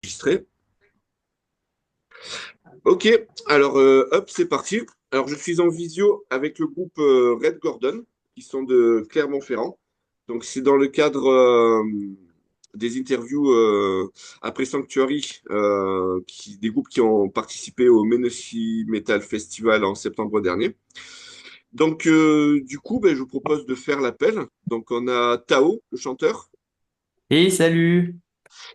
Enregistré. Ok, alors hop, c'est parti. Alors je suis en visio avec le groupe Red Gordon, qui sont de Clermont-Ferrand. Donc c'est dans le cadre des interviews après Sanctuary, des groupes qui ont participé au Menachy Metal Festival en septembre dernier. Donc du coup, ben, je vous propose de faire l'appel. Donc on a Tao, le chanteur. Et salut!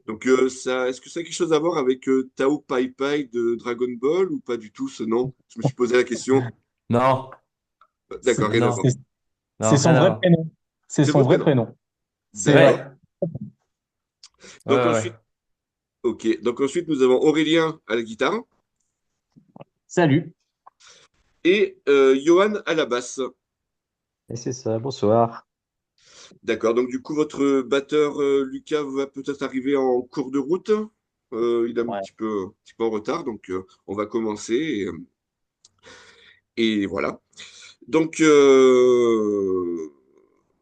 Donc, est-ce que ça a quelque chose à voir avec Tao Pai Pai de Dragon Ball ou pas du tout ce nom? Je me suis posé la question. Non, D'accord, rien à non, voir. non, C'est rien son à vrai voir. prénom. C'est C'est son votre vrai prénom. prénom. C'est Ouais, D'accord. ouais. ouais, Donc ouais, ensuite, ouais. ok. Donc ensuite, nous avons Aurélien à la guitare Salut. et Johan à la basse. Et c'est ça, bonsoir. D'accord. Donc du coup, votre batteur Lucas va peut-être arriver en cours de route. Il est Ouais. un petit peu en retard, donc on va commencer et voilà. Donc,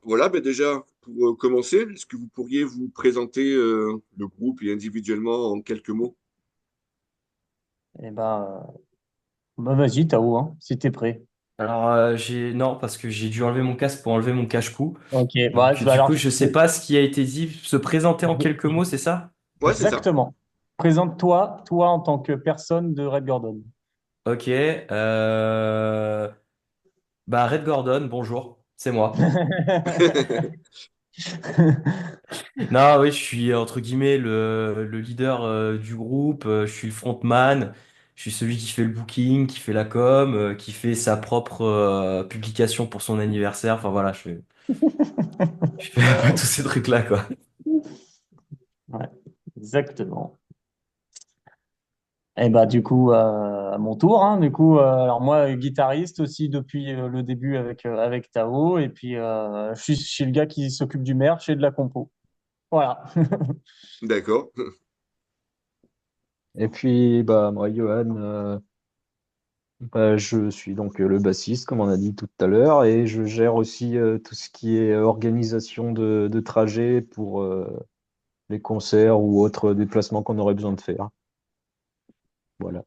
voilà, ben déjà, pour commencer, est-ce que vous pourriez vous présenter le groupe et individuellement en quelques mots? Eh ben, bah vas-y, Tao, hein, si t'es prêt. Alors, non, parce que j'ai dû enlever mon casque pour enlever mon cache-cou. Ok, bah, Donc, du alors, coup, je sais pas ce qui a été dit. Se présenter en quelques mots, c'est ça? Ouais, c'est ça. exactement. Présente-toi, toi, en tant que personne de Red Gordon. Ok. Bah, Red Gordon, bonjour, c'est moi. Non, oui, je suis entre guillemets le leader du groupe. Je suis le frontman. Je suis celui qui fait le booking, qui fait la com, qui fait sa propre publication pour son anniversaire. Enfin voilà, je fais un peu tous ces trucs-là, quoi. Ouais, exactement. Et bah du coup, à mon tour, hein, du coup, alors moi, guitariste aussi depuis le début avec Tao, et puis je suis le gars qui s'occupe du merch et de la compo. Voilà. D'accord. Et puis, bah, moi, Johan, bah, je suis donc le bassiste, comme on a dit tout à l'heure, et je gère aussi tout ce qui est organisation de trajets pour les concerts ou autres déplacements qu'on aurait besoin de faire. Voilà.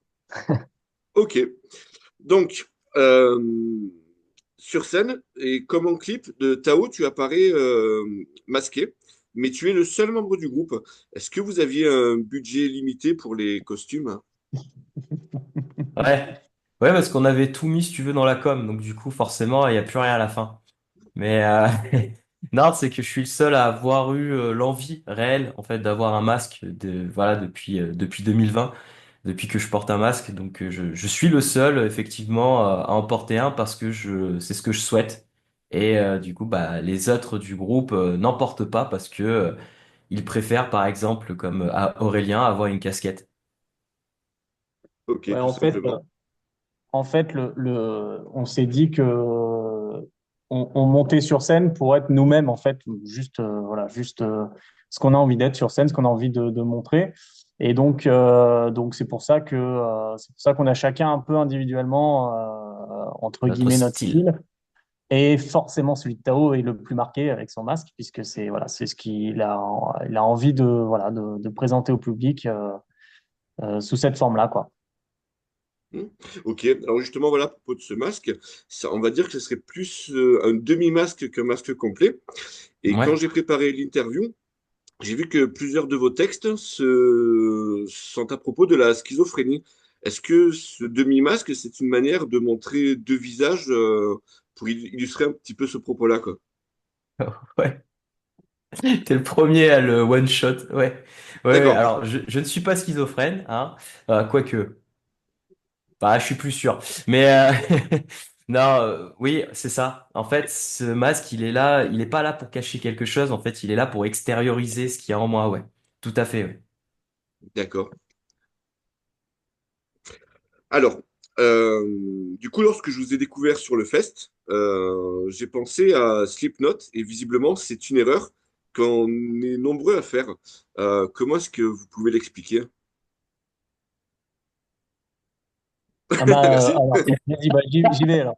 Ok. Donc, euh, sur scène et comme en clip de Tao, tu apparais masqué, mais tu es le seul membre du groupe. Est-ce que vous aviez un budget limité pour les costumes? Ouais, ouais, parce qu'on avait tout mis, si tu veux, dans la com. Donc du coup, forcément, il n'y a plus rien à la fin. Mais non, c'est que je suis le seul à avoir eu l'envie réelle, en fait, d'avoir un masque voilà, depuis 2020, depuis que je porte un masque. Donc je suis le seul, effectivement, à en porter un parce que c'est ce que je souhaite. Et du coup, bah, les autres du groupe n'en portent pas parce que ils préfèrent, par exemple, comme à Aurélien, avoir une casquette. Ok, Ouais, tout simplement. en fait, on s'est dit que on montait sur scène pour être nous-mêmes, en fait, juste, voilà, juste ce qu'on a envie d'être sur scène, ce qu'on a envie de montrer. Et donc c'est pour ça qu'on a chacun un peu individuellement, entre Notre guillemets, notre style. style. Et forcément, celui de Tao est le plus marqué avec son masque, puisque c'est voilà, c'est ce il a envie de, voilà, de présenter au public sous cette forme-là, quoi. Hmm. Ok, alors justement, voilà, à propos de ce masque, on va dire que ce serait plus un demi-masque qu'un masque complet. Et quand Ouais. j'ai préparé l'interview, j'ai vu que plusieurs de vos textes sont à propos de la schizophrénie. Est-ce que ce demi-masque, c'est une manière de montrer deux visages pour illustrer un petit peu ce propos-là, quoi? Ouais. T'es le premier à le one shot. Ouais. Ouais, ouais. D'accord. Alors, je ne suis pas schizophrène, hein. Quoique. Bah, je suis plus sûr. Mais non, oui, c'est ça. En fait, ce masque, il est là, il est pas là pour cacher quelque chose. En fait, il est là pour extérioriser ce qu'il y a en moi. Ouais. Tout à fait. Ouais. D'accord. Alors, du coup, lorsque je vous ai découvert sur le fest, j'ai pensé à Slipknot et visiblement, c'est une erreur qu'on est nombreux à faire. Comment est-ce que vous pouvez l'expliquer? Ah bah, Merci. alors, vas-y, bah, j'y vais alors.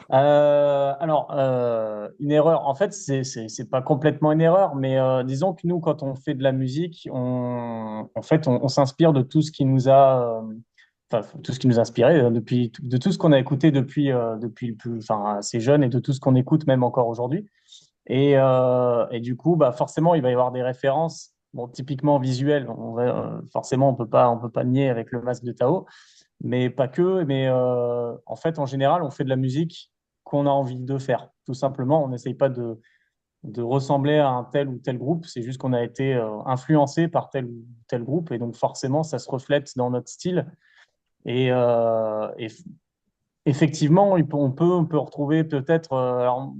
Une erreur, en fait, c'est pas complètement une erreur, mais disons que nous, quand on fait de la musique, en fait, on s'inspire de tout ce qui nous a, enfin, tout ce qui nous a inspiré de tout ce qu'on a écouté depuis le plus, enfin, assez jeune et de tout ce qu'on écoute même encore aujourd'hui. Et du coup, bah, forcément, il va y avoir des références, bon, typiquement visuelles. Forcément, on peut pas nier avec le masque de Tao, mais pas que. Mais en fait, en général, on fait de la musique qu'on a envie de faire. Tout simplement, on n'essaye pas de ressembler à un tel ou tel groupe. C'est juste qu'on a été influencé par tel ou tel groupe, et donc forcément, ça se reflète dans notre style. Et effectivement, on peut retrouver peut-être. Alors,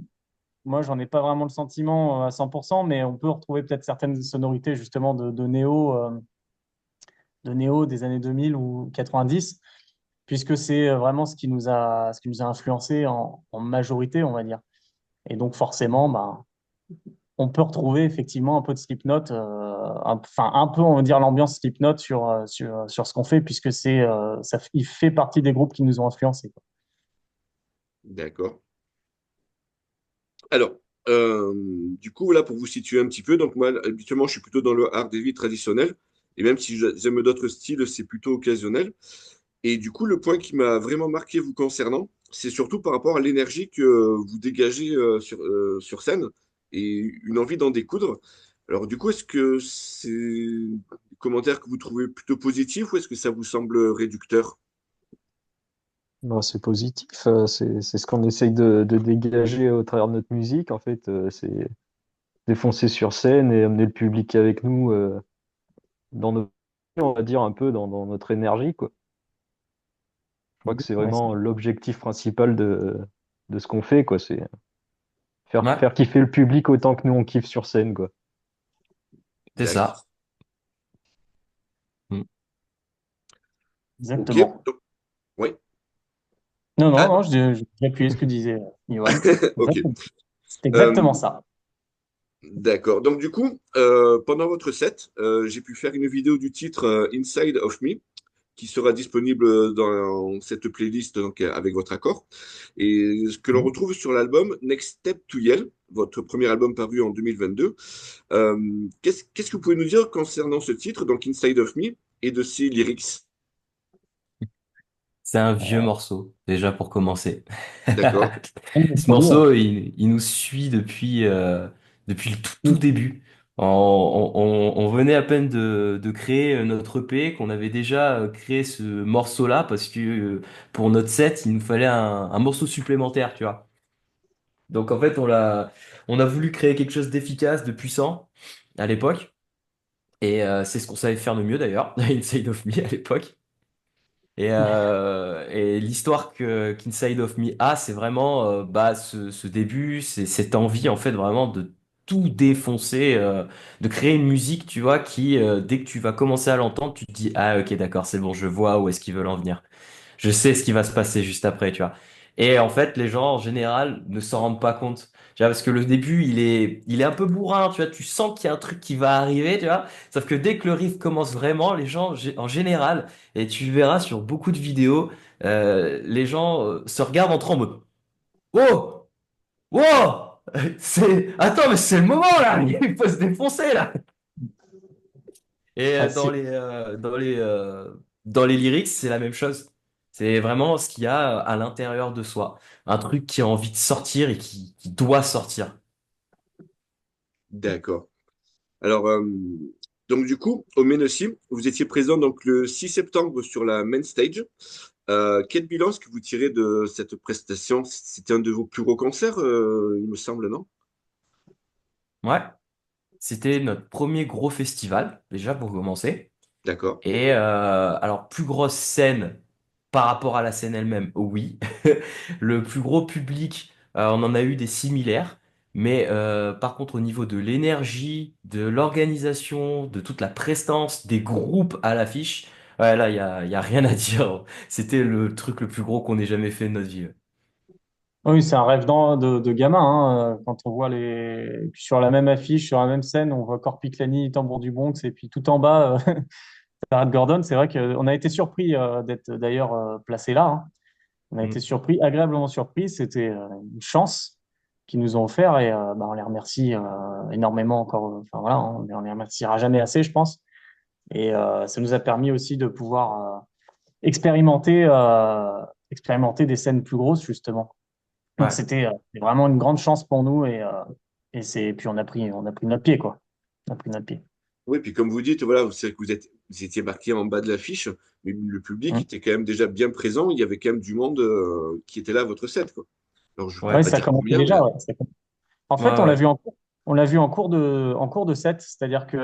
moi, j'en ai pas vraiment le sentiment à 100%, mais on peut retrouver peut-être certaines sonorités justement de néo des années 2000 ou 90, puisque c'est vraiment ce qui nous a influencé en majorité, on va dire. Et donc forcément, bah, on peut retrouver effectivement un peu de Slipknot, enfin un peu, on va dire, l'ambiance Slipknot sur ce qu'on fait, puisque il fait partie des groupes qui nous ont influencés, quoi. D'accord. Alors, du coup, voilà, pour vous situer un petit peu, donc moi, habituellement, je suis plutôt dans le hard heavy traditionnel, et même si j'aime d'autres styles, c'est plutôt occasionnel. Et du coup, le point qui m'a vraiment marqué vous concernant, c'est surtout par rapport à l'énergie que vous dégagez sur scène et une envie d'en découdre. Alors, du coup, est-ce que c'est des commentaires que vous trouvez plutôt positifs ou est-ce que ça vous semble réducteur? Non, c'est positif, c'est ce qu'on essaye de dégager au travers de notre musique. En fait, c'est défoncer sur scène et amener le public avec nous dans nos, on va dire un peu dans notre énergie, quoi. Je crois que c'est Ouais, vraiment l'objectif principal de ce qu'on fait, quoi. C'est Ouais, faire kiffer le public autant que nous on kiffe sur scène, quoi. c'est D'accord. ça. Mm. Ok. exactement. Oui. Non, non, Ah, non, j'ai appuyé ce que disait Yoann. ok. Exactement. C'est exactement Euh, ça. d'accord. Donc, du coup, pendant votre set, j'ai pu faire une vidéo du titre Inside of Me, qui sera disponible dans cette playlist donc, avec votre accord. Et ce que l'on Mhm. retrouve sur l'album Next Step to Yell, votre premier album paru en 2022. Qu'est-ce que vous pouvez nous dire concernant ce titre, donc Inside of Me, et de ses lyrics? C'est un vieux morceau, déjà pour commencer. D'accord. Ce morceau, il nous suit depuis le tout début. On venait à peine de créer notre EP, qu'on avait déjà créé ce morceau-là, parce que pour notre set, il nous fallait un morceau supplémentaire, tu vois. Donc en fait, on a voulu créer quelque chose d'efficace, de puissant à l'époque. Et c'est ce qu'on savait faire de mieux d'ailleurs, Inside of Me à l'époque. Et l'histoire qu'Inside of Me a, c'est vraiment bah, ce début, c'est cette envie en fait vraiment de tout défoncer, de créer une musique, tu vois, qui dès que tu vas commencer à l'entendre, tu te dis, ah ok d'accord, c'est bon, je vois où est-ce qu'ils veulent en venir. Je sais ce qui va se passer juste après, tu vois. Et en fait, les gens, en général, ne s'en rendent pas compte. Tu vois, parce que le début, il est un peu bourrin, tu vois. Tu sens qu'il y a un truc qui va arriver, tu vois. Sauf que dès que le riff commence vraiment, les gens, en général, et tu le verras sur beaucoup de vidéos, les gens se regardent entre en mode, wow, wow, attends, mais c'est le moment là, il faut se défoncer là. Et Ah, dans les lyrics, c'est la même chose. C'est vraiment ce qu'il y a à l'intérieur de soi. Un truc qui a envie de sortir et qui doit sortir. D'accord. Alors, donc du coup, au Ménossi, vous étiez présent donc le 6 septembre sur la main stage. Quel bilan est-ce que vous tirez de cette prestation? C'était un de vos plus gros concerts, il me semble, non? Ouais, c'était notre premier gros festival, déjà pour commencer. D'accord. Et alors, plus grosse scène par rapport à la scène elle-même, oui. Le plus gros public, on en a eu des similaires. Mais par contre, au niveau de l'énergie, de l'organisation, de toute la prestance, des groupes à l'affiche, ouais, là, il y a rien à dire. C'était le truc le plus gros qu'on ait jamais fait de notre vie. oui, c'est un rêve de gamin, hein, quand on voit et puis sur la même affiche, sur la même scène, on voit Corpiclani, Tambour du Bronx, et puis tout en bas, Parade Gordon. C'est vrai qu'on a été surpris d'être d'ailleurs placé là, hein. On a été Mm. surpris, agréablement surpris. C'était une chance qu'ils nous ont offert et bah, on les remercie énormément encore. Enfin voilà, on les remerciera jamais assez, je pense. Et ça nous a permis aussi de pouvoir expérimenter, expérimenter des scènes plus grosses, justement. Donc Ouais. c'était vraiment une grande chance pour nous et puis on a pris notre pied, quoi. On a pris notre pied. Oui, puis comme vous dites, voilà, c'est que vous étiez marqué en bas de l'affiche, mais le public Mm. était quand même déjà bien présent. Il y avait quand même du monde qui était là à votre set, quoi. Alors, je ne pourrais Ouais, Ouais. pas ça dire commençait combien, mais déjà. Ouais. En Ouais, fait, on l'a ouais. vu on l'a vu en cours de set, c'est-à-dire que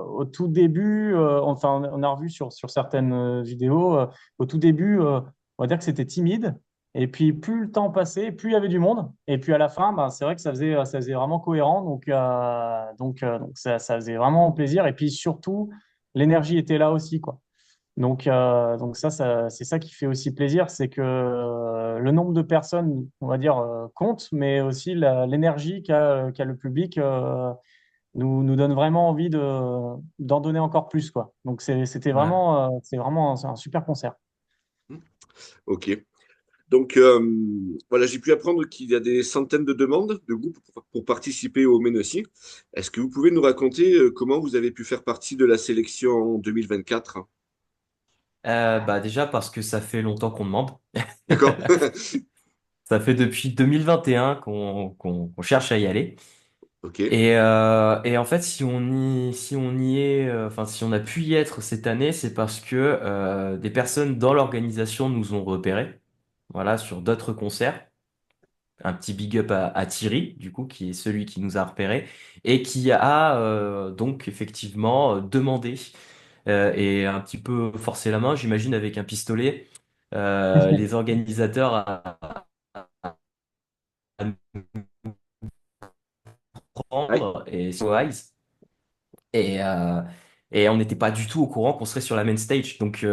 au tout début, enfin, on a revu sur certaines vidéos, au tout début, on va dire que c'était timide. Et puis, plus le temps passait, plus il y avait du monde. Et puis, à la fin, ben, c'est vrai que ça faisait vraiment cohérent. Donc ça faisait vraiment plaisir. Et puis, surtout, l'énergie était là aussi, quoi. Donc c'est ça qui fait aussi plaisir, c'est que le nombre de personnes, on va dire, compte, mais aussi l'énergie qu'a le public nous donne vraiment envie d'en donner encore plus, quoi. Donc Ouais. c'est vraiment c'est un super concert. ok. Donc, voilà, j'ai pu apprendre qu'il y a des centaines de demandes de groupes pour participer au Ménossi. Est-ce que vous pouvez nous raconter comment vous avez pu faire partie de la sélection 2024? Bah déjà parce que ça fait longtemps qu'on demande. D'accord? Ça fait depuis 2021 qu'on cherche à y aller. Ok. Et en fait, si on y est, enfin, si on a pu y être cette année, c'est parce que des personnes dans l'organisation nous ont repérés, voilà, sur d'autres concerts. Un petit big up à Thierry, du coup, qui est celui qui nous a repérés et qui a donc effectivement demandé et un petit peu forcé la main, j'imagine, avec un pistolet, les organisateurs à nous Aïe. prendre et So Eyes. Et, euh, et on n'était pas du tout au courant qu'on serait sur la main stage. Donc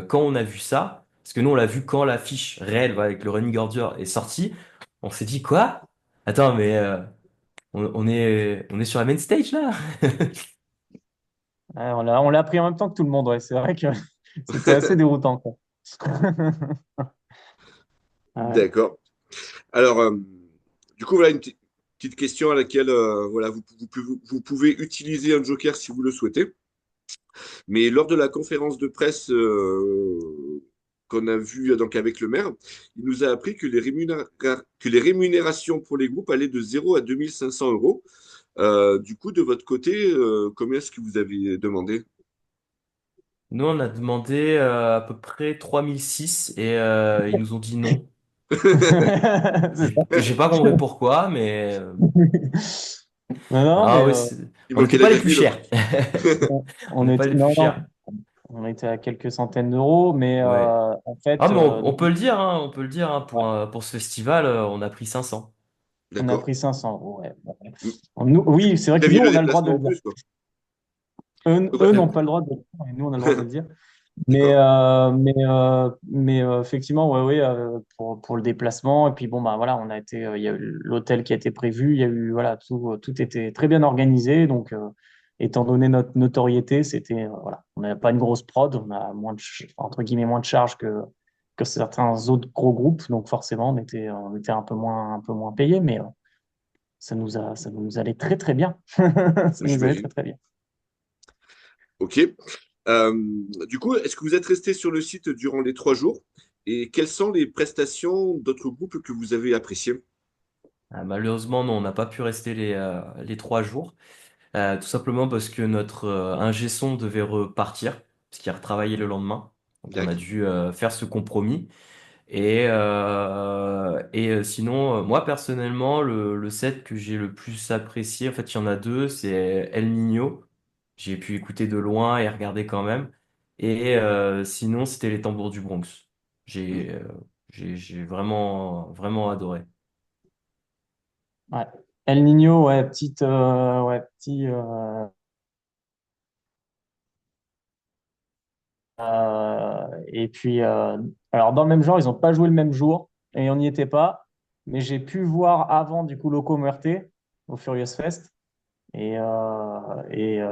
quand on a vu ça, parce que nous on l'a vu quand l'affiche réelle voilà, avec le running order est sortie, on s'est dit quoi? Attends, mais on est sur la main stage là? Ouais, on l'a appris en même temps que tout le monde, ouais. C'est vrai que c'était assez déroutant, quoi. Ouais. D'accord. Alors, du coup, voilà une petite question à laquelle voilà, vous pouvez utiliser un joker si vous le souhaitez. Mais lors de la conférence de presse qu'on a vue donc avec le maire, il nous a appris que les rémunérations pour les groupes allaient de 0 à 2 500 euros. Du coup, de votre côté, combien est-ce que vous avez demandé? Nous on a demandé à peu près 3006 et ils nous ont dit non. C'est ça. J'ai pas compris pourquoi, mais Non, non, ah mais ouais, Il on manquait n'était la pas les plus virgule. chers. On on n'est pas était, les plus non, non, chers. on était à quelques centaines d'euros, mais Ouais. en fait, Ah, mais on peut le dire, hein, on peut le dire, hein, pour ce festival, on a pris 500. on a D'accord. pris 500 euros. Ouais. Bon. Vous Oui, c'est vrai que aviez nous, le on a le droit de déplacement le en dire. plus, quoi. Eux Du n'ont coup, pas le droit de le dire, et nous, on a le droit de le dire. d'accord. Effectivement, ouais, ouais, pour le déplacement. Et puis, bon, bah, voilà, il y a eu l'hôtel qui a été prévu. Il y a eu, voilà, tout était très bien organisé. Donc, étant donné notre notoriété, voilà, on n'a pas une grosse prod. On a entre guillemets, moins de charges que certains autres gros groupes. Donc, forcément, on était un peu moins payé, mais ça nous allait très, très bien. Ça nous allait très, J'imagine. très bien. Ok. Du coup, est-ce que vous êtes resté sur le site durant les 3 jours? Et quelles sont les prestations d'autres groupes que vous avez appréciées? Ah, malheureusement, non, on n'a pas pu rester les 3 jours. Tout simplement parce que notre ingé son devait repartir, parce qu'il a retravaillé le lendemain. Donc on a D'accord. dû faire ce compromis. Et sinon, moi personnellement, le set que j'ai le plus apprécié, en fait, il y en a deux, c'est El Niño. J'ai pu écouter de loin et regarder quand même. Et sinon, c'était les Tambours du Bronx. Hmm. J'ai j'ai vraiment vraiment adoré. Ouais. El Niño, ouais, et puis, alors dans le même genre, ils n'ont pas joué le même jour et on n'y était pas. Mais j'ai pu voir avant du coup Loco Muerte au Furious Fest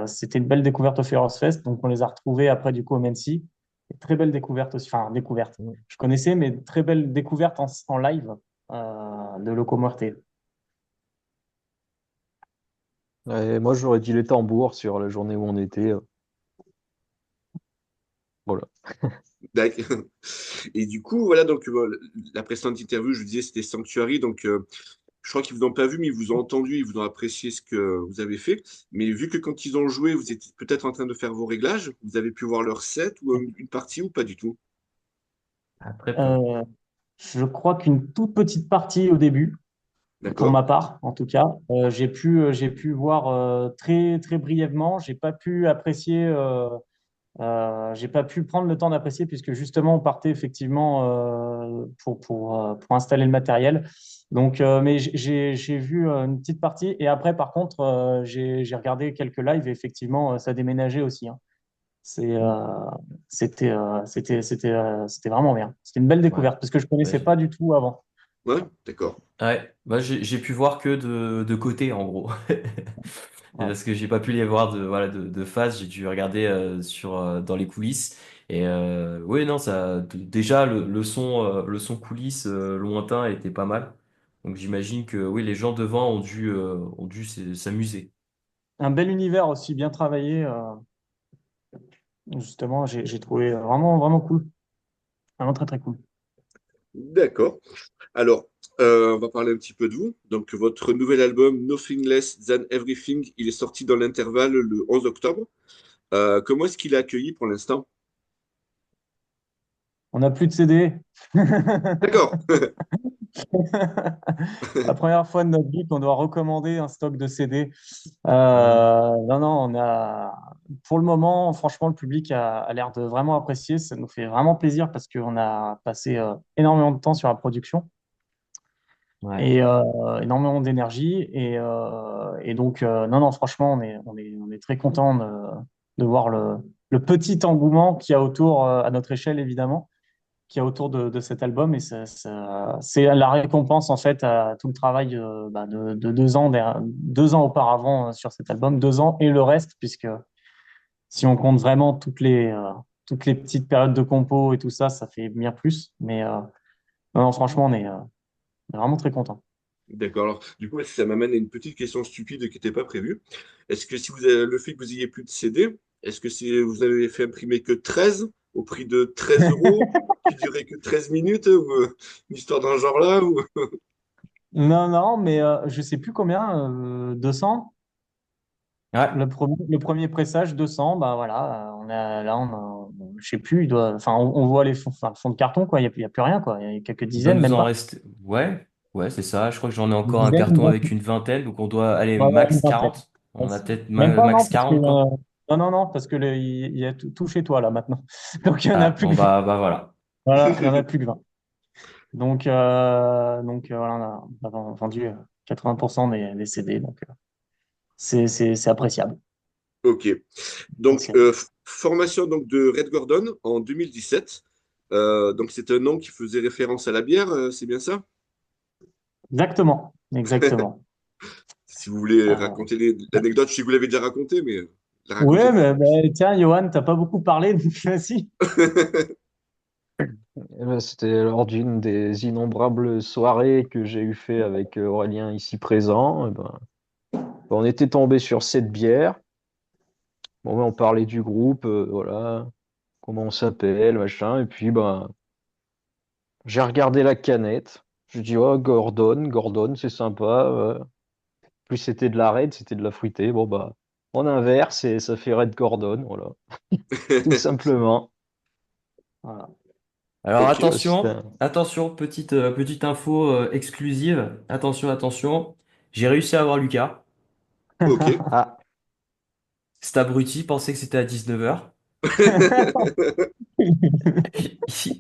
c'était une belle découverte au Furious Fest. Donc on les a retrouvés après du coup au Mency. Très belle découverte aussi. Enfin, découverte. Je connaissais, mais très belle découverte en live de Loco Muerte. Et moi, j'aurais dit les tambours sur la journée où on était. Voilà. D'accord. Et du coup, voilà, donc la précédente interview, je vous disais, c'était Sanctuary. Donc, je crois qu'ils vous ont pas vu, mais ils vous ont entendu, ils vous ont apprécié ce que vous avez fait. Mais vu que quand ils ont joué, vous étiez peut-être en train de faire vos réglages, vous avez pu voir leur set ou une partie ou pas du tout. Ah, très peu. Euh, je crois qu'une toute petite partie au début, pour D'accord? ma part, en tout cas, j'ai pu voir très, très brièvement. J'ai pas pu apprécier. J'ai pas pu prendre le temps d'apprécier puisque justement on partait effectivement pour installer le matériel. Donc, mais j'ai vu une petite partie et après par contre j'ai regardé quelques lives et effectivement ça déménageait aussi. Hein. C'est c'était vraiment bien. C'était une belle Ouais. découverte parce que je Bah, connaissais pas du tout avant. Ouais, d'accord. ouais. Bah, j'ai pu voir que de côté, en gros. Ouais. Parce que j'ai pas pu les voir voilà, de face, j'ai dû regarder dans les coulisses. Et oui, non, déjà, le son coulisses lointain était pas mal. Donc j'imagine que oui, les gens devant ont dû s'amuser. Un bel univers aussi bien travaillé. Justement, j'ai trouvé vraiment vraiment cool, vraiment très très cool. D'accord. Alors, on va parler un petit peu de vous. Donc, votre nouvel album, Nothing Less Than Everything, il est sorti dans l'intervalle le 11 octobre. Comment est-ce qu'il est accueilli pour l'instant? On n'a plus de CD. D'accord. La première fois de notre vie qu'on doit recommander un stock de CD. Mhm. Non, non, on a. Pour le moment, franchement, le public a l'air de vraiment apprécier. Ça nous fait vraiment plaisir parce qu'on a passé énormément de temps sur la production Ouais. et énormément d'énergie. Et donc, non, non, franchement, on est très content de voir le petit engouement qu'il y a autour, à notre échelle, évidemment qu'il y a autour de cet album et c'est la récompense en fait à tout le travail de 2 ans, 2 ans auparavant sur cet album, 2 ans et le reste puisque si on compte vraiment toutes les petites périodes de compo et tout ça, ça fait bien plus. Mais non, non, franchement, on est vraiment très content. D'accord. Alors, du coup, ça m'amène à une petite question stupide qui n'était pas prévue. Est-ce que si vous avez le fait que vous ayez plus de CD, est-ce que vous avez fait imprimer que 13 au prix de 13 euros, qui durait que 13 minutes, ou une histoire dans ce genre-là, ou... Non, non, mais je sais plus combien, 200. Ouais. Le premier pressage, 200, bah voilà, je sais plus, enfin, on voit enfin, le fond de carton, quoi, il y a plus rien, quoi, il y a quelques Il doit dizaines, nous même en pas. rester. Ouais, ouais, c'est ça. Je crois que j'en ai Une encore un dizaine, une carton avec vingtaine. une vingtaine, donc on doit aller Ouais, ouais, une max vingtaine. 40. On a peut-être Même pas, non, max parce que, 40, quoi. non, non, non, parce que il y a tout chez toi, là, maintenant. Donc, il y en a Ah, plus bon, que 20. bah voilà. Voilà, il y en a plus que 20. Donc voilà, on a vendu 80% des CD, donc c'est appréciable. Ok. Donc, Appréciable. formation donc, de Red Gordon en 2017. Donc, c'est un nom qui faisait référence à la bière, c'est bien ça? Exactement, exactement. Si vous voulez Euh, raconter l'anecdote, je sais que vous l'avez déjà raconté, mais la raconter ouais, de mais nouveau. tiens, Johan, t'as pas beaucoup parlé, donc vas-y. Eh ben, c'était lors d'une des innombrables soirées que j'ai eu fait avec Aurélien ici présent. On était tombé sur cette bière. Bon, on parlait du groupe, voilà, comment on s'appelle, machin. Et puis, j'ai regardé la canette. Je dis, oh, Gordon, c'est sympa. Plus c'était de la Red, c'était de la fruitée. Bon, on inverse et ça fait Red Gordon, voilà, tout simplement. Voilà. Alors Ok. attention, attention, petite info exclusive. Attention, attention. J'ai réussi à avoir Lucas. Ok. Ah, Cet abruti pensait que c'était à 19h.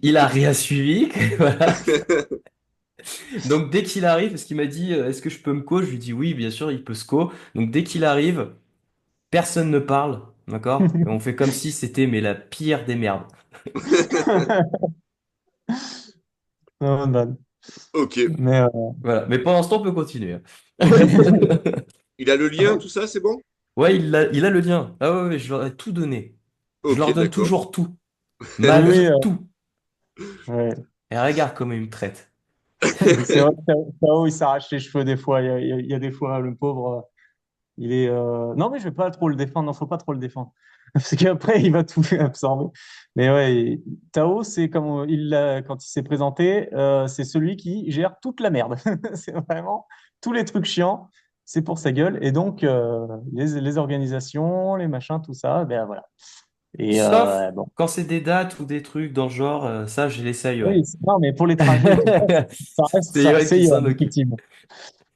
Il a rien suivi. Voilà. Donc dès qu'il arrive, parce qu'il m'a dit est-ce que je peux me co? Je lui dis oui, bien sûr, il peut se co. Donc dès qu'il arrive, personne ne parle, d'accord? Et on fait comme si c'était mais la pire des merdes. Non, non. Ok. Mais Voilà. Mais pendant ce temps, on peut continuer. Il a le lien, tout ça, c'est bon? Ouais, il a le lien. Ah ouais, ouais, je leur ai tout donné. Je Ok, leur donne d'accord. toujours tout. Oui, Malgré tout. ouais. Et regarde comment il me traite. C'est vrai que Tao, il s'arrache les cheveux des fois. Il y a des fois, le pauvre, il est. Non, mais je vais pas trop le défendre. Non, faut pas trop le défendre. Parce qu'après, il va tout absorber. Mais ouais, Tao, c'est comme quand il s'est présenté, c'est celui qui gère toute la merde. C'est vraiment tous les trucs chiants, c'est pour sa gueule. Et donc, les organisations, les machins, tout ça, ben voilà. Et Sauf bon. quand c'est des dates ou des trucs dans le genre, ça, je l'essaye, ouais. Oui, non, mais pour les trajets et tout ça, ça reste, C'est Johan c'est qui Johan, s'en occupe. effectivement.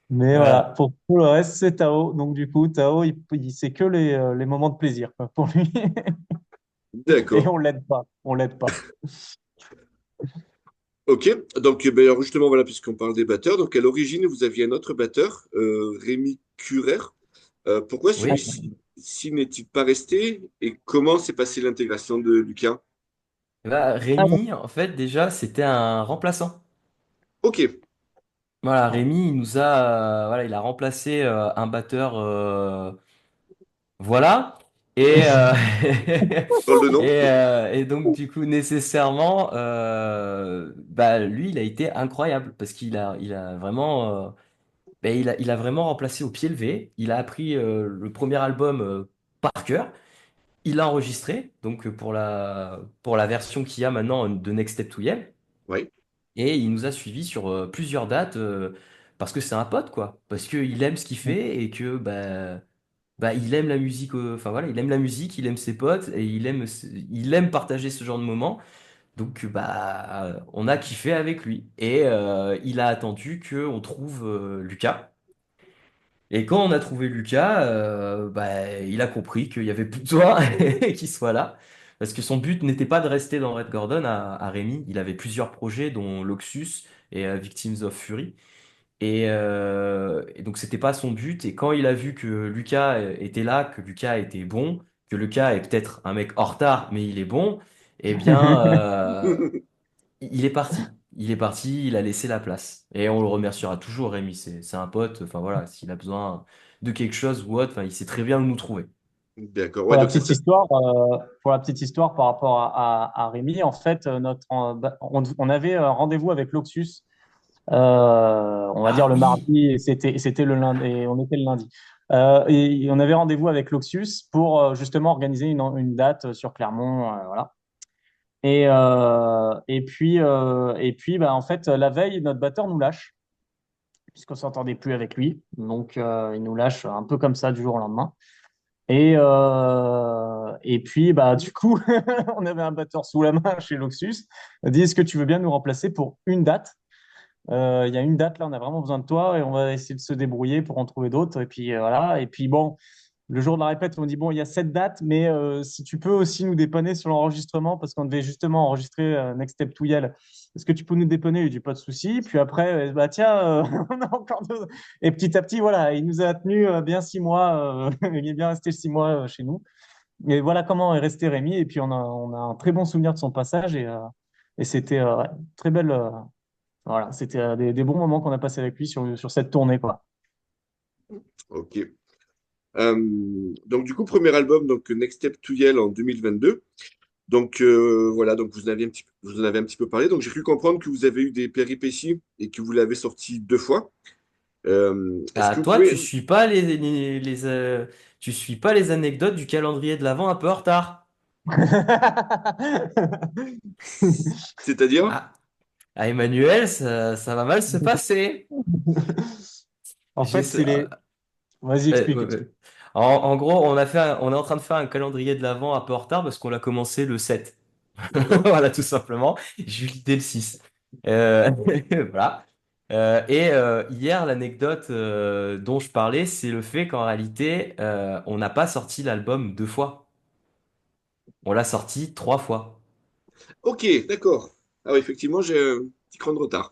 Mais voilà, Voilà. pour tout le reste, c'est Tao. Donc, du coup, Tao, c'est que les moments de plaisir, quoi, pour lui. Et D'accord. on l'aide pas. On l'aide pas. Ok, donc ben, alors justement, voilà, puisqu'on parle des batteurs, donc à l'origine, vous aviez un autre batteur, Rémi Curer. Pourquoi Oui. celui-ci n'est-il pas resté et comment s'est passée l'intégration de Lucas? Bah, Ah bon. Rémi, en fait, déjà, c'était un remplaçant. Ok, Voilà, Rémi, il nous a, voilà, il a remplacé un batteur, voilà. Et, dans le nom. et donc, du coup, nécessairement, bah, lui, il a été incroyable parce il a vraiment, ben, il a vraiment remplacé au pied levé. Il a appris le premier album par cœur. Il l'a enregistré, donc pour la version qu'il y a maintenant de Next Step to Yell. Oui, Et il nous a suivis sur plusieurs dates parce que c'est un pote, quoi. Parce qu'il aime ce qu'il fait et que bah, il aime la musique. Enfin voilà, il aime la musique, il aime ses potes et il aime partager ce genre de moments. Donc bah, on a kiffé avec lui. Et il a attendu qu'on trouve Lucas. Et quand on a trouvé Lucas, bah, il a compris qu'il y avait plus besoin qu'il soit là. Parce que son but n'était pas de rester dans Red Gordon à Rémi. Il avait plusieurs projets, dont Loxus et Victims of Fury. Et donc, c'était pas son but. Et quand il a vu que Lucas était là, que Lucas était bon, que Lucas est peut-être un mec en retard, mais il est bon, eh bien, il est parti. Il est parti, il a laissé la place. Et on le remerciera toujours, Rémi. C'est un pote. Enfin voilà, s'il a besoin de quelque chose ou autre, enfin, il sait très bien où nous trouver. d'accord. Ouais, donc ça, c'est... Pour la petite histoire par rapport à Rémi, en fait, on avait un rendez-vous avec Loxus, on va dire Ah le oui! mardi, et c'était le lundi, et on était le lundi. Et on avait rendez-vous avec Loxus pour justement organiser une date sur Clermont, voilà. Et puis, bah, en fait, la veille, notre batteur nous lâche, puisqu'on s'entendait plus avec lui. Donc, il nous lâche un peu comme ça du jour au lendemain. Et puis, bah, du coup, on avait un batteur sous la main chez Loxus. Il a dit, est-ce que tu veux bien nous remplacer pour une date? Il y a une date là, on a vraiment besoin de toi et on va essayer de se débrouiller pour en trouver d'autres. Et puis voilà. Et puis bon, le jour de la répète, on dit bon, il y a cette date, mais si tu peux aussi nous dépanner sur l'enregistrement, parce qu'on devait justement enregistrer Next Step to Yell. Est-ce que tu peux nous dépanner? Il dit pas de souci. Puis après, bah tiens, on a encore deux. Et petit à petit, voilà, il nous a tenu bien 6 mois. Il est bien resté 6 mois chez nous. Et voilà comment est resté Rémi. Et puis on a un très bon souvenir de son passage et c'était ouais, très belle. Voilà, c'était des bons moments qu'on a passés avec lui sur cette tournée, quoi. Ok. Donc du coup, premier album, donc Next Step to Yell en 2022. Donc voilà, donc vous en avez un petit peu parlé. Donc j'ai cru comprendre que vous avez eu des péripéties et que vous l'avez sorti deux fois. Est-ce Ah, que vous toi, pouvez... tu suis pas les anecdotes du calendrier de l'Avent un peu en retard. C'est-à-dire? Ah, à Emmanuel, ça va mal se passer. En J'ai fait, ce- c'est les. Vas-y, explique. ouais. En gros, on est en train de faire un calendrier de l'Avent un peu en retard parce qu'on l'a commencé le 7. D'accord. Voilà, tout simplement. J'ai eu l'idée le 6. Euh, voilà. Hier, l'anecdote dont je parlais, c'est le fait qu'en réalité, on n'a pas sorti l'album deux fois. On l'a sorti trois fois. Ok, d'accord. Ah oui, effectivement, j'ai un petit cran de retard.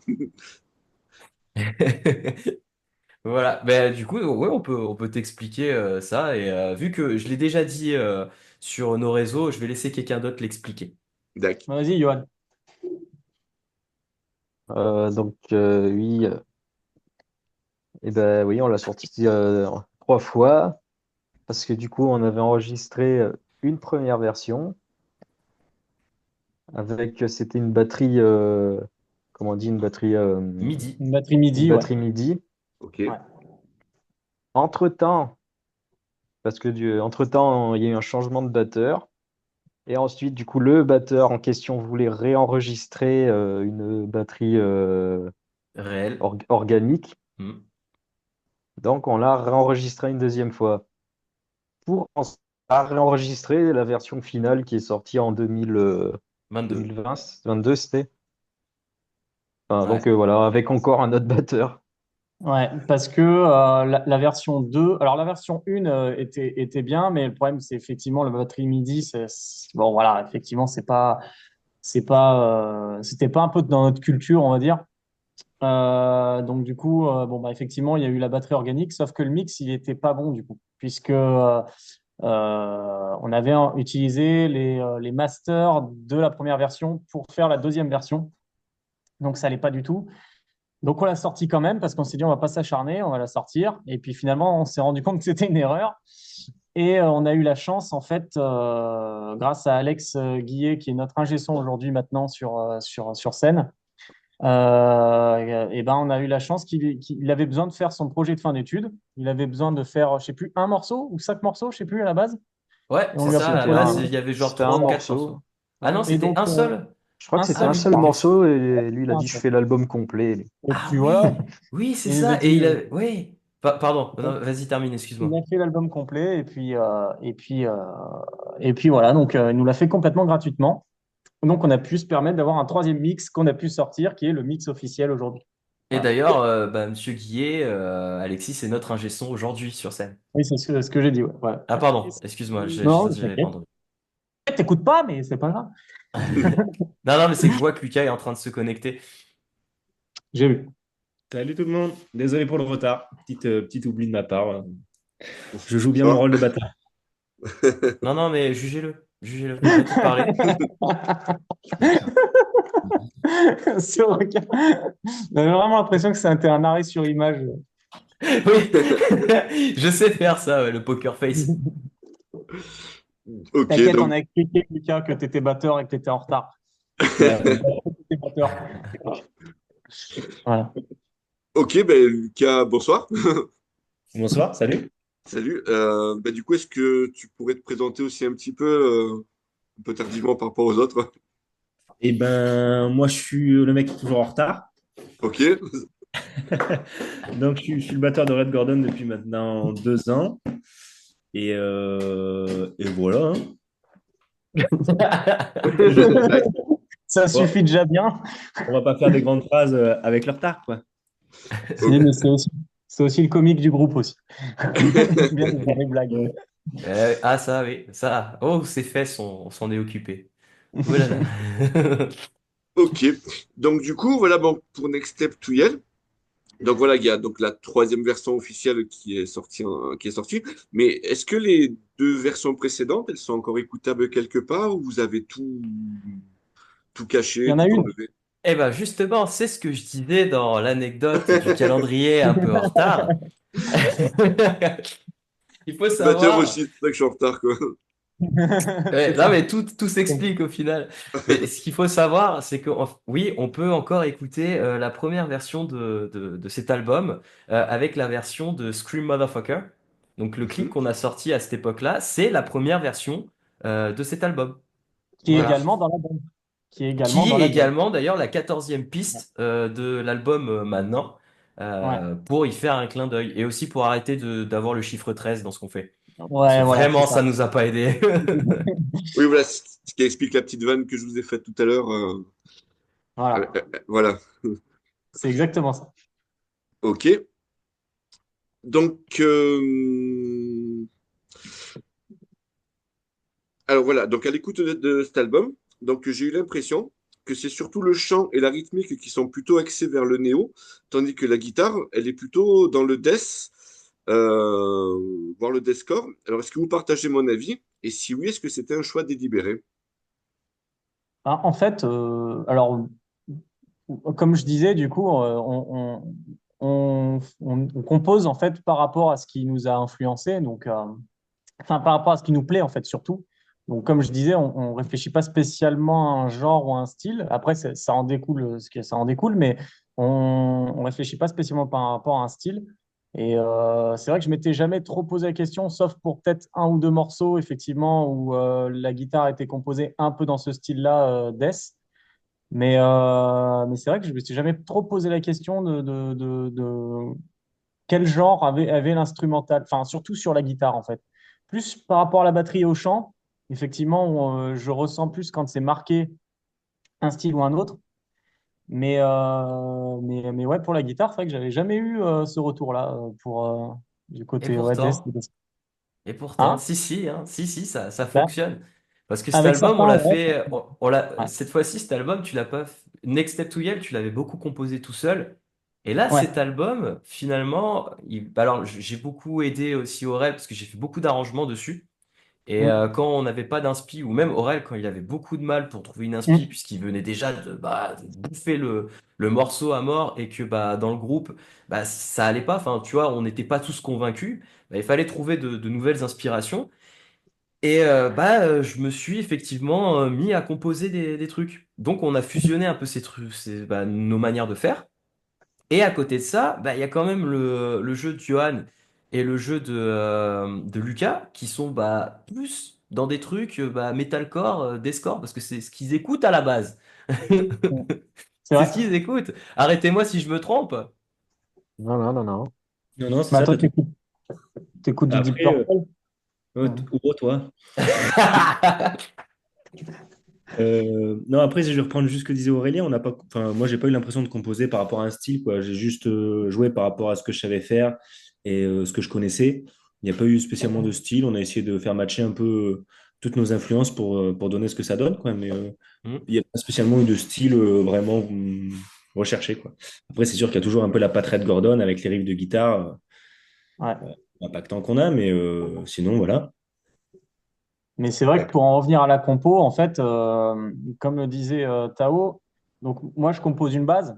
Voilà. Ben, du coup, ouais, on peut t'expliquer ça. Et vu que je l'ai déjà dit sur nos réseaux, je vais laisser quelqu'un d'autre l'expliquer. D'accord. Vas-y, Johan. Oui, et ben oui, on l'a sorti 3 fois parce que du coup, on avait enregistré une première version C'était une batterie, comment on dit, Midi. Une batterie une MIDI, ouais. batterie MIDI. Ok. Ouais. Entre-temps, parce que entre-temps, il y a eu un changement de batteur. Et ensuite, du coup, le batteur en question voulait réenregistrer une batterie Réel. organique. Hmm. Donc, on l'a réenregistré une deuxième fois pour ensuite réenregistrer la version finale qui est sortie en 22. 2020, 22, c'était. Enfin, Ouais. donc, voilà, avec encore un autre batteur. Ouais, parce que la version 2, alors la version 1 était bien, mais le problème, c'est effectivement la batterie MIDI. Bon, voilà, effectivement, c'était pas un peu dans notre culture, on va dire. Donc, du coup, bon, bah, effectivement, il y a eu la batterie organique, sauf que le mix, il était pas bon, du coup, puisque on avait utilisé les masters de la première version pour faire la deuxième version. Donc, ça allait pas du tout. Donc, on l'a sorti quand même parce qu'on s'est dit, on va pas s'acharner, on va la sortir. Et puis finalement, on s'est rendu compte que c'était une erreur. Et on a eu la chance, en fait, grâce à Alex Guillet, qui est notre ingé son aujourd'hui maintenant sur scène, et ben, on a eu la chance qu'il avait besoin de faire son projet de fin d'études. Il avait besoin de faire, je sais plus, un morceau ou 5 morceaux, je sais plus à la base. Ouais, Et on c'est lui a ça. À la proposé. base, il y avait genre C'était 3 un ou 4 morceau. morceaux. Ah non, Et c'était donc, un seul. Je crois que un c'était Ah seul, un il me oui. seul semble. morceau et lui, il a Un dit, je seul. fais l'album complet. Et Ah puis voilà. oui. Oui, c'est Il nous a ça. Et dit, il a. Oui. Pardon. Non, vas-y, termine, il excuse-moi. a fait l'album complet et puis voilà. Donc, il nous l'a fait complètement gratuitement. Donc, on a pu se permettre d'avoir un troisième mix qu'on a pu sortir, qui est le mix officiel aujourd'hui. Et Voilà. d'ailleurs, bah, Monsieur Guillet, Alexis, c'est notre ingé son aujourd'hui sur scène. Oui, c'est ce que j'ai dit. Ouais. Ouais. Ah, pardon, excuse-moi, Non, j'avais pas t'inquiète. entendu. T'écoutes pas, mais c'est pas grave. Non, non, mais c'est que je vois que Lucas est en train de se connecter. J'ai vu. Salut tout le monde, désolé pour le retard, petit oubli de ma part. Je joue bien Ça mon va? rôle de bâtard. Non, non, mais jugez-le. Jugez-le. Arrêtez de parler. Ce requin. J'avais vraiment l'impression que c'était un arrêt sur image. Oui, je sais faire ça, ouais, le poker face. Ok, T'inquiète, on donc, a expliqué, Lucas, que t'étais batteur et que t'étais en retard. Ouais. T'étais batteur. Voilà. ok, ben, Lucas, bonsoir. Bonsoir, salut. Salut. Du coup, est-ce que tu pourrais te présenter aussi un peu tardivement par rapport aux autres? Eh ben, moi je suis le mec qui est toujours en retard. Ok. Donc je suis le batteur de Red Gordon depuis maintenant 2 ans. Et voilà, hein. Nice. Ça Bon, suffit déjà bien. on va pas faire des grandes phrases avec le retard, quoi. Si, mais c'est aussi le comique du groupe aussi. Bien de faire des blagues. Ouais. Ah, ça, oui. Ça. Oh, c'est fait, on s'en est occupé. Oh là là. Ok. Donc, du coup, voilà, bon, pour Next Step to Yell. Donc voilà, il y a donc la troisième version officielle qui est sortie. Mais est-ce que les deux versions précédentes, elles sont encore écoutables quelque part ou vous avez tout Il y caché, en a tout une. enlevé? Eh ben, justement, c'est ce que je disais dans l'anecdote du calendrier un peu en retard. Il faut Batteur savoir. aussi, c'est ça que je suis en retard, quoi. Ouais, C'est non, ça. mais tout s'explique au final. Mais ce qu'il faut savoir, c'est que oui, on peut encore écouter la première version de cet album avec la version de Scream Motherfucker. Donc le clip Mhm. qu'on a sorti à cette époque-là, c'est la première version de cet album. Qui est Voilà. également dans l'album. Qui est également Qui dans est l'album. également d'ailleurs la 14e piste de l'album maintenant, Ouais. pour y faire un clin d'œil et aussi pour arrêter d'avoir le chiffre 13 dans ce qu'on fait. Parce que Ouais, voilà, c'est vraiment, ça. ça nous a pas aidé. Oui, voilà, ce qui explique la petite vanne que je vous ai faite tout à l'heure. Voilà. Voilà. C'est exactement ça. Ok. Donc, alors voilà, donc à l'écoute de cet album, donc j'ai eu l'impression que c'est surtout le chant et la rythmique qui sont plutôt axés vers le néo, tandis que la guitare, elle est plutôt dans le death, voire le deathcore. Alors, est-ce que vous partagez mon avis? Et si oui, est-ce que c'était un choix délibéré? Hein, en fait, alors, comme je disais, du coup, on compose en fait par rapport à ce qui nous a influencé, donc, enfin, par rapport à ce qui nous plaît en fait surtout. Donc, comme je disais, on réfléchit pas spécialement à un genre ou à un style. Après, ça en découle, ça en découle, mais on réfléchit pas spécialement par rapport à un style. Et c'est vrai que je m'étais jamais trop posé la question, sauf pour peut-être un ou deux morceaux, effectivement, où la guitare était composée un peu dans ce style-là, death. Mais c'est vrai que je me suis jamais trop posé la question de quel genre avait l'instrumental, enfin, surtout sur la guitare, en fait. Plus par rapport à la batterie et au chant, effectivement, je ressens plus quand c'est marqué un style ou un autre. Mais ouais, pour la guitare, c'est vrai que j'avais jamais eu ce retour-là du Et côté ouais, death. pourtant, et pourtant, Hein? si, ça Là, fonctionne. Parce que cet avec album, on certains, l'a ouais. fait, Ouais. cette fois-ci, cet album, tu l'as pas, Next Step to Yell, tu l'avais beaucoup composé tout seul. Et là, Ouais. cet album, finalement, alors j'ai beaucoup aidé aussi Aurel parce que j'ai fait beaucoup d'arrangements dessus. Et Mm. quand on n'avait pas d'inspi, ou même Aurel, quand il avait beaucoup de mal pour trouver une inspi, Mm. puisqu'il venait déjà de bouffer le morceau à mort, et que dans le groupe, ça allait pas, enfin, tu vois, on n'était pas tous convaincus, il fallait trouver de nouvelles inspirations. Et je me suis effectivement mis à composer des trucs. Donc on a fusionné un peu ces trucs, nos manières de faire. Et à côté de ça, il y a quand même le jeu de Johan et le jeu de Lucas qui sont plus dans des trucs metalcore, deathcore, parce que c'est ce qu'ils écoutent à la base. Mm. C'est C'est vrai. ce qu'ils écoutent. Arrêtez-moi si je me trompe. Non, non, non, non. Non, non, c'est Mais ça, toi, t'as tout. t'écoutes du Deep Après, Purple? Mm. gros, toi. Non, après, si je vais reprendre juste ce que disait Aurélien, on n'a pas, enfin, moi, j'ai pas eu l'impression de composer par rapport à un style, quoi. J'ai juste joué par rapport à ce que je savais faire et ce que je connaissais. Il n'y a pas eu spécialement de style. On a essayé de faire matcher un peu toutes nos influences pour donner ce que ça donne, quoi. Mais Hmm. il n'y a pas spécialement eu de style vraiment recherché, quoi. Après, c'est sûr qu'il y a toujours un peu la patte Red Gordon avec les riffs de guitare, Ouais. l'impactant qu'on a, mais sinon, voilà. Mais c'est vrai que pour en revenir à la compo, en fait, comme le disait Tao, donc moi je compose une base,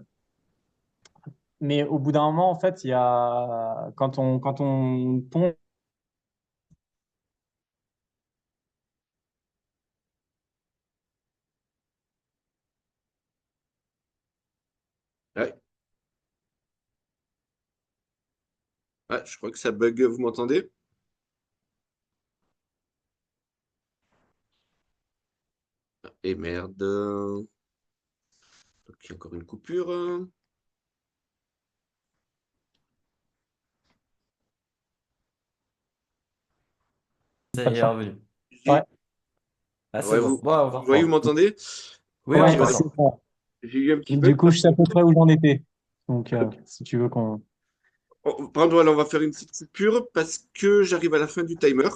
mais au bout d'un moment, en fait, il y a quand on tombe, Ouais. Ouais, je crois que ça bug. Vous m'entendez? Et merde. Donc, il y a encore une coupure. Ça pas y de est, chant. revenu. Ouais, J'ai- Ah, c'est Ouais, bon. vous, Bon, on va vous voyez, vous reprendre. m'entendez? Oui, on Ok, ouais, ouais. c'est t'entend. ça. J'ai eu un petit Du bug coup, parce je sais que. à peu près où j'en étais. Donc, si tu veux qu'on. Pardon, alors on va faire une petite coupure parce que j'arrive à la fin du timer.